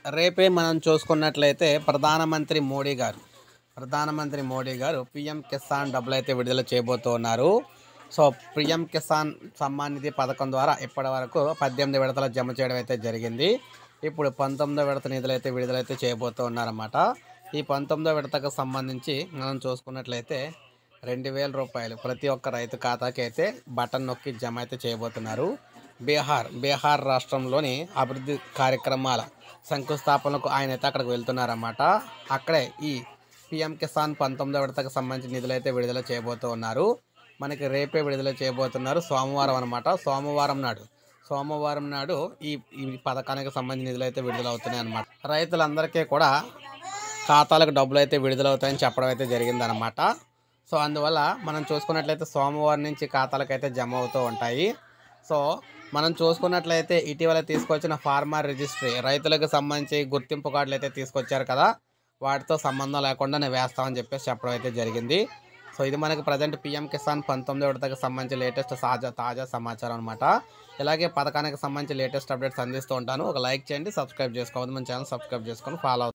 రేపే మనం చూసుకున్నట్లయితే ప్రధానమంత్రి మోడీ గారు పీఎం కిసాన్ డబ్బులైతే విడుదల చేయబోతూ ఉన్నారు. సో, పీఎం కిసాన్ సమ్మాన్ నిధి పథకం ద్వారా ఇప్పటివరకు 18 విడతల జమ చేయడం అయితే జరిగింది. ఇప్పుడు 19వ విడత నిధులైతే విడుదలైతే చేయబోతూ ఉన్నారన్నమాట. ఈ 19వ విడతకు సంబంధించి మనం చూసుకున్నట్లయితే రూ. 2,000 ప్రతి ఒక్క రైతు ఖాతాకి అయితే బటన్ నొక్కి జమ అయితే చేయబోతున్నారు. బీహార్ రాష్ట్రంలోని అభివృద్ధి కార్యక్రమాల శంకుస్థాపనకు ఆయన అయితే అక్కడికి వెళ్తున్నారన్నమాట. అక్కడే ఈ పీఎం కిసాన్ 19వ విడతకు సంబంధించిన నిధులైతే విడుదల చేయబోతూ ఉన్నారు. మనకి రేపే విడుదల చేయబోతున్నారు. సోమవారం అనమాట. సోమవారం నాడు ఈ ఈ పథకానికి సంబంధించిన నిధులైతే విడుదల అవుతున్నాయి అన్నమాట. రైతులందరికీ కూడా ఖాతాలకు డబ్బులు అయితే విడుదలవుతాయని చెప్పడం అయితే జరిగిందనమాట. సో, అందువల్ల మనం చూసుకున్నట్లయితే సోమవారం నుంచి ఖాతాలకైతే జమ అవుతూ ఉంటాయి. సో, మనం చూసుకున్నట్లయితే ఇటీవల తీసుకొచ్చిన ఫార్మర్ రిజిస్ట్రీ రైతులకు సంబంధించి గుర్తింపు కార్డులు అయితే తీసుకొచ్చారు కదా, వాటితో సంబంధం లేకుండానే వేస్తామని చెప్పేసి చెప్పడం అయితే జరిగింది. సో, ఇది మనకి ప్రజెంట్ పీఎం కిసాన్ 19వ విడతకు సంబంధించి లేటెస్ట్ తాజా సమాచారం అనమాట. ఇలాగే పథకానికి సంబంధించి లేటెస్ట్ అప్డేట్స్ అందిస్తూ ఉంటాను. ఒక లైక్ చేయండి, సబ్స్క్రైబ్ చేసుకోవద్దు, మన ఛానల్ సబ్స్క్రైబ్ చేసుకొని ఫాలో